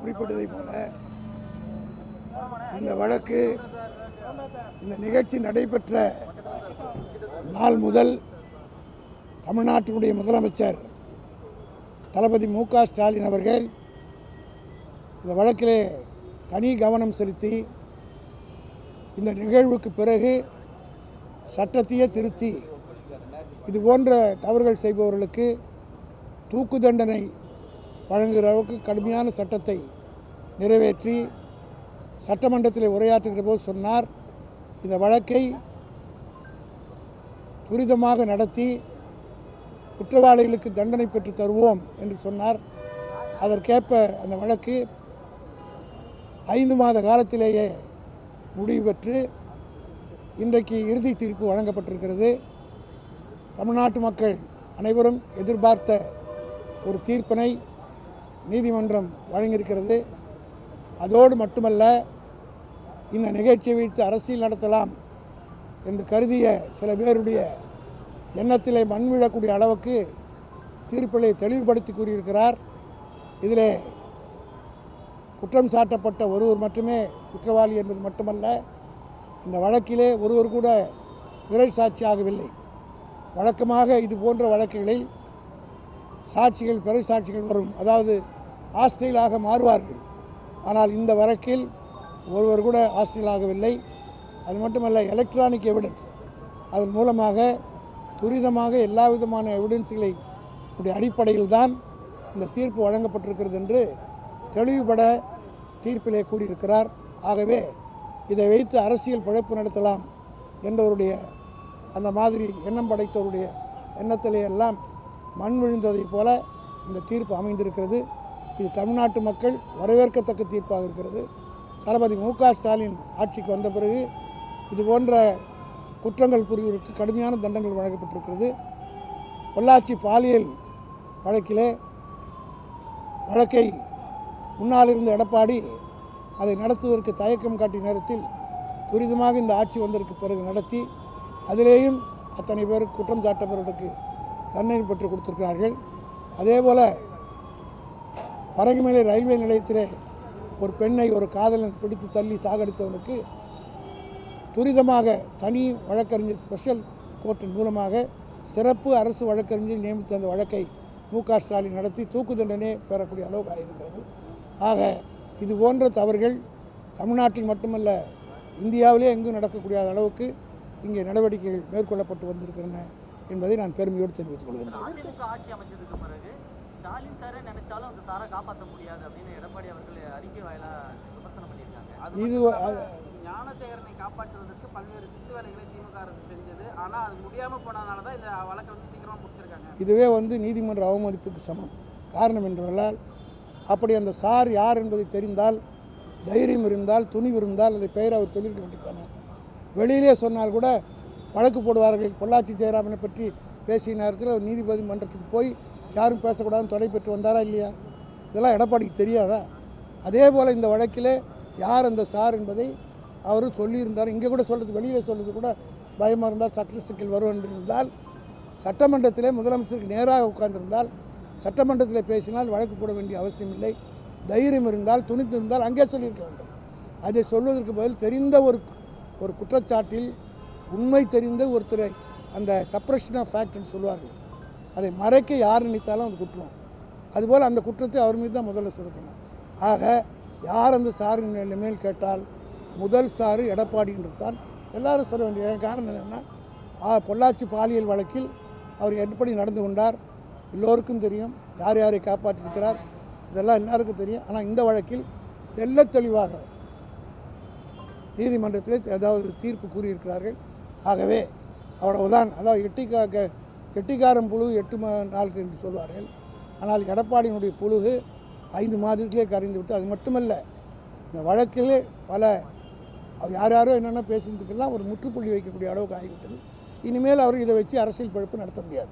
குறிப்பிட்டதை போல இந்த வழக்கு இந்த நிகழ்ச்சி நடைபெற்ற நாள் முதல் தமிழ்நாட்டினுடைய முதலமைச்சர் தளபதி மு.க. ஸ்டாலின் அவர்கள் இந்த வழக்கிலே தனி கவனம் செலுத்தி இந்த நிகழ்வுக்கு பிறகு சட்டத்தையே திருத்தி இது போன்ற தவறுகள் செய்பவர்களுக்கு தூக்கு தண்டனை வழங்குகிற அளவுக்கு கடுமையான சட்டத்தை நிறைவேற்றி சட்டமன்றத்தில் உரையாற்றுகிற போது சொன்னார், இந்த வழக்கை துரிதமாக நடத்தி குற்றவாளிகளுக்கு தண்டனை பெற்று தருவோம் என்று சொன்னார். அதற்கேற்ப அந்த வழக்கு 5 மாத காலத்திலேயே முடிவு பெற்று இன்றைக்கு இறுதி தீர்ப்பு வழங்கப்பட்டிருக்கிறது. தமிழ்நாட்டு மக்கள் அனைவரும் எதிர்பார்த்த ஒரு தீர்ப்பினை நீதிமன்றம் வழங்கியிருக்கிறது. அதோடு மட்டுமல்ல, இந்த நிகழ்ச்சியை வைத்து அரசியல் நடத்தலாம் என்று கருதிய சில பேருடைய எண்ணத்திலே மண் விழக்கூடிய அளவுக்கு தீர்ப்பிலே தெளிவுபடுத்தி கூறியிருக்கிறார். இதிலே குற்றம் சாட்டப்பட்ட ஒருவர் மட்டுமே குற்றவாளி என்பது மட்டுமல்ல, இந்த வழக்கிலே ஒருவர் கூட பிறை சாட்சியாகவில்லை. வழக்கமாக இது போன்ற வழக்குகளில் சாட்சிகள் பிறை சாட்சிகள் வரும், அதாவது ஆஸ்திகளாக மாறுவார்கள். ஆனால் இந்த வழக்கில் ஒருவர் கூட ஆஸ்திகளாகவில்லை. அது மட்டுமல்ல, எலக்ட்ரானிக் எவிடன்ஸ் அதன் மூலமாக துரிதமாக எல்லா விதமான எவிடன்ஸ்களை அடிப்படையில் தான் இந்த தீர்ப்பு வழங்கப்பட்டிருக்கிறது என்று தெளிவுபட தீர்ப்பிலே கூறியிருக்கிறார். ஆகவே இதை வைத்து அரசியல் பிழைப்பு நடத்தலாம் என்றவருடைய அந்த மாதிரி எண்ணம் படைத்தவருடைய எண்ணத்திலே எல்லாம் மண் விழுந்ததைப் போல இந்த தீர்ப்பு அமைந்திருக்கிறது. இது தமிழ்நாட்டு மக்கள் வரவேற்கத்தக்க தீர்ப்பாக இருக்கிறது. தளபதி மு.க. ஸ்டாலின் ஆட்சிக்கு வந்த பிறகு இது போன்ற குற்றங்கள் புரிவதற்கு கடுமையான தண்டனைகள் வழங்கப்பட்டிருக்கிறது. பொள்ளாச்சி பாலியல் வழக்கிலே வழக்கை முன்னால் இருந்த எடப்பாடி அதை நடத்துவதற்கு தயக்கம் காட்டிய நேரத்தில் துரிதமாக இந்த ஆட்சி வந்ததற்கு பிறகு நடத்தி அதிலேயும் அத்தனை பேருக்கு குற்றம் சாட்டப்பவர்களுக்கு தண்டனை பெற்று கொடுத்திருக்கிறார்கள். அதேபோல் பரங்கிமலை ரயில்வே நிலையத்திலே ஒரு பெண்ணை ஒரு காதலன் பிடித்து தள்ளி சாகடித்தவனுக்கு துரிதமாக தனி வழக்கறிஞர் ஸ்பெஷல் கோர்ட்டின் மூலமாக சிறப்பு அரசு வழக்கறிஞர் நியமித்த அந்த வழக்கை மு.க. ஸ்டாலின் நடத்தி தூக்கு தண்டனை பெறக்கூடிய அளவுக்கு ஆகியிருக்கிறது. ஆக இது போன்ற தவறுகள் தமிழ்நாட்டில் மட்டுமல்ல, இந்தியாவிலே எங்கும் நடக்கக்கூடிய அளவுக்கு இங்கே நடவடிக்கைகள் மேற்கொள்ளப்பட்டு வந்திருக்கின்றன என்பதை நான் பெருமையோடு தெரிவித்துக் கொள்கிறேன். அதிமுக ஆட்சி அமைச்சதுக்கு பிறகு ஸ்டாலின் சாரே நினைச்சாலும் அந்த சாரை காப்பாற்ற முடியாது அப்படின்னு எடப்பாடி அவர்கள் அறிக்கை வாயிலாக விமர்சனம் பண்ணியிருக்காங்க. இது ஞானசேகரனை காப்பாற்றுவதற்கு பல்வேறு சித்து வேலைகளை திமுக அரசு செஞ்சது. ஆனால் அது முடியாமல் போனதுனால தான் இந்த வழக்கை சீக்கிரமாக முடிச்சிருக்காங்க. இதுவே நீதிமன்ற அவமதிப்புக்கு சமம். காரணம் என்றால், அப்படி அந்த சார் யார் என்பதை தெரிந்தால், தைரியம் இருந்தால், துணிவு இருந்தால் அதை பெயரை அவர் சொல்லியிருக்க வேண்டியதானே. வெளியிலே சொன்னால் கூட வழக்கு போடுவார்கள். பொள்ளாச்சி ஜெயராமனை பற்றி பேசிய நேரத்தில் ஒரு நீதிபதி மன்றத்துக்கு போய் யாரும் பேசக்கூடாதுன்னு தடை பெற்று வந்தாரா இல்லையா? இதெல்லாம் எடப்பாடிக்கு தெரியாதா? அதே போல் இந்த வழக்கிலே யார் அந்த சார் என்பதை அவர் சொல்லியிருந்தார். இங்கே கூட சொல்கிறது, வெளியில் சொல்கிறது கூட பயமாக இருந்தால் சட்ட சிக்கல் வரும் என்று இருந்தால் சட்டமன்றத்திலே முதலமைச்சருக்கு நேராக உட்கார்ந்திருந்தால் சட்டமன்றத்தில் பேசினால் வழக்கு போட வேண்டிய அவசியம் இல்லை. தைரியம் இருந்தால், துணித்து இருந்தால் அங்கே சொல்லியிருக்க வேண்டும். அதை சொல்வதற்கு பதில் தெரிந்த ஒரு குற்றச்சாட்டில் உண்மை தெரிந்த ஒருத்தரை அந்த சப்ரஷன் ஆஃப் ஃபேக்ட்னு சொல்லுவார்கள், அதை மறைக்க யார் நினைத்தாலும் அது குற்றம். அதுபோல் அந்த குற்றத்தை அவர் மீது தான் முதல்ல சுமத்தணும். ஆக யார் அந்த சாரின் மேல் கேட்டால் முதல் சாரு எடப்பாடி என்று தான் எல்லாரும் சொல்ல வேண்டிய காரணம் என்னென்னா, பொள்ளாச்சி பாலியல் வழக்கில் அவர் எப்படி நடந்து கொண்டார் எல்லோருக்கும் தெரியும். யார் யாரை காப்பாற்றியிருக்கிறார் இதெல்லாம் எல்லாருக்கும் தெரியும். ஆனால் இந்த வழக்கில் தெள்ள தெளிவாக நீதிமன்றத்தில் ஏதாவது தீர்ப்பு கூறியிருக்கிறார்கள். ஆகவே அவ்வளவுதான். அதாவது கெட்டிக்காரன் புழு 8 நாளுக்கு என்று சொல்வார்கள். ஆனால் எடப்பாடியினுடைய புழுகு 5 மாதத்திலே கரைந்து விட்டு, அது மட்டுமல்ல, இந்த வழக்கிலே பல யார் யாரோ என்னென்ன பேசினதுக்கெல்லாம் ஒரு முற்றுப்புள்ளி வைக்கக்கூடிய அளவுக்கு ஆகிவிட்டது. இனிமேல் அவர் இதை வச்சு அரசியல் பிழைப்பு நடத்த முடியாது.